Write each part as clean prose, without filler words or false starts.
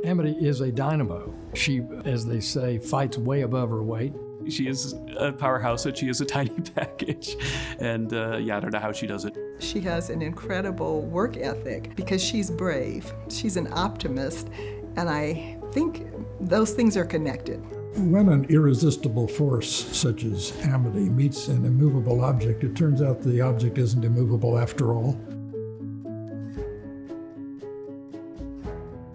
Amity is a dynamo. She, as they say, fights way above her weight. She is a powerhouse, and she is a tiny package. And I don't know how she does it. She has an incredible work ethic because she's brave. She's an optimist, and I think those things are connected. When an irresistible force such as Amity meets an immovable object, it turns out the object isn't immovable after all.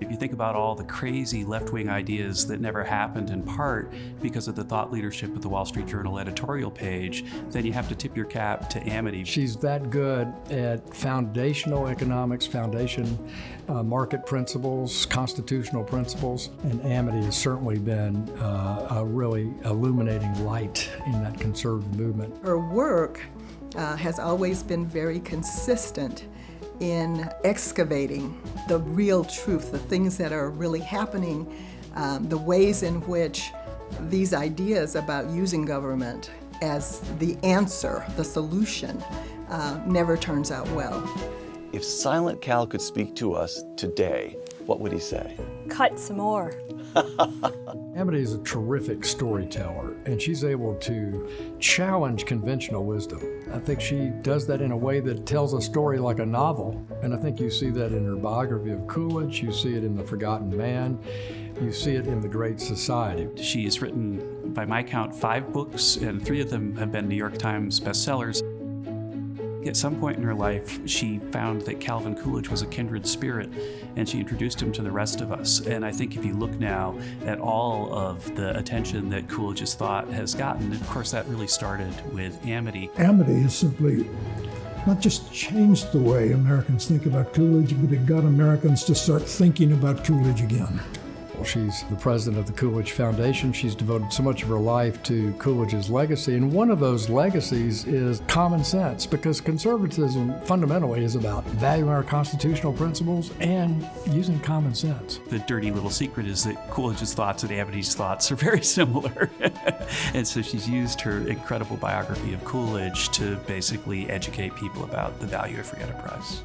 If you think about all the crazy left-wing ideas that never happened in part because of the thought leadership of the Wall Street Journal editorial page, then you have to tip your cap to Amity. She's that good at foundational economics, market principles, constitutional principles, and Amity has certainly been a really illuminating light in that conservative movement. Her work has always been very consistent in excavating the real truth, the things that are really happening, the ways in which these ideas about using government as the answer, the solution, never turns out well. If Silent Cal could speak to us today, what would he say? Cut some more. Amity is a terrific storyteller, and she's able to challenge conventional wisdom. I think she does that in a way that tells a story like a novel, and I think you see that in her biography of Coolidge, you see it in The Forgotten Man, you see it in The Great Society. She has written, by my count, 5 books, and 3 of them have been New York Times bestsellers. At some point in her life, she found that Calvin Coolidge was a kindred spirit, and she introduced him to the rest of us. And I think if you look now at all of the attention that Coolidge's thought has gotten, of course that really started with Amity. Amity has simply not just changed the way Americans think about Coolidge, but it got Americans to start thinking about Coolidge again. She's the president of the Coolidge Foundation. She's devoted so much of her life to Coolidge's legacy, and one of those legacies is common sense, because conservatism fundamentally is about valuing our constitutional principles and using common sense. The dirty little secret is that Coolidge's thoughts and Amity's thoughts are very similar. And so she's used her incredible biography of Coolidge to basically educate people about the value of free enterprise.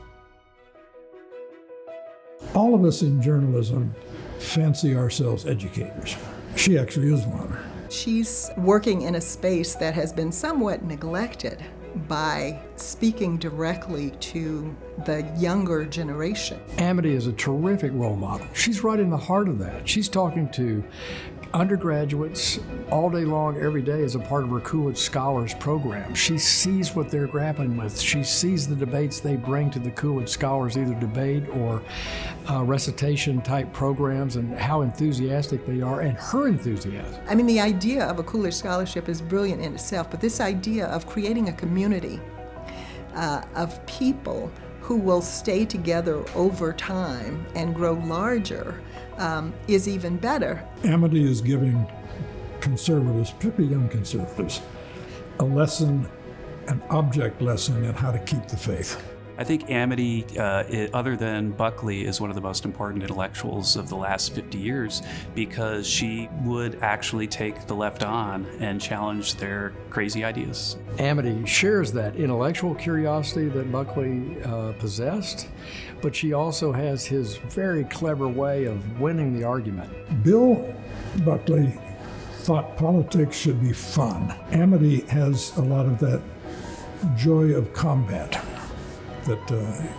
All of us in journalism fancy ourselves educators. She actually is one. She's working in a space that has been somewhat neglected by speaking directly to the younger generation. Amity is a terrific role model. She's right in the heart of that. She's talking to undergraduates all day long, every day, as a part of her Coolidge Scholars program. She sees what they're grappling with. She sees the debates they bring to the Coolidge Scholars, either debate or recitation type programs, and how enthusiastic they are, and her enthusiasm. I mean, the idea of a Coolidge Scholarship is brilliant in itself, but this idea of creating a community of people who will stay together over time and grow larger is even better. Amity is giving conservatives, particularly young conservatives, a lesson, an object lesson in how to keep the faith. I think Amity, other than Buckley, is one of the most important intellectuals of the last 50 years because she would actually take the left on and challenge their crazy ideas. Amity shares that intellectual curiosity that Buckley possessed, but she also has his very clever way of winning the argument. Bill Buckley thought politics should be fun. Amity has a lot of that joy of combat that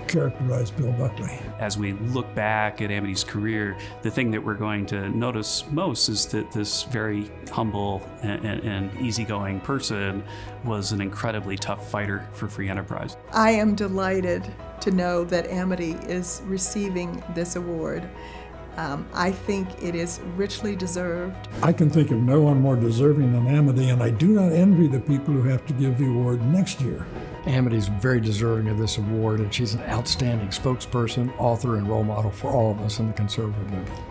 characterized Bill Buckley. As we look back at Amity's career, the thing that we're going to notice most is that this very humble and easygoing person was an incredibly tough fighter for free enterprise. I am delighted to know that Amity is receiving this award. I think it is richly deserved. I can think of no one more deserving than Amity, and I do not envy the people who have to give the award next year. Amity's very deserving of this award, and she's an outstanding spokesperson, author, and role model for all of us in the conservative movement.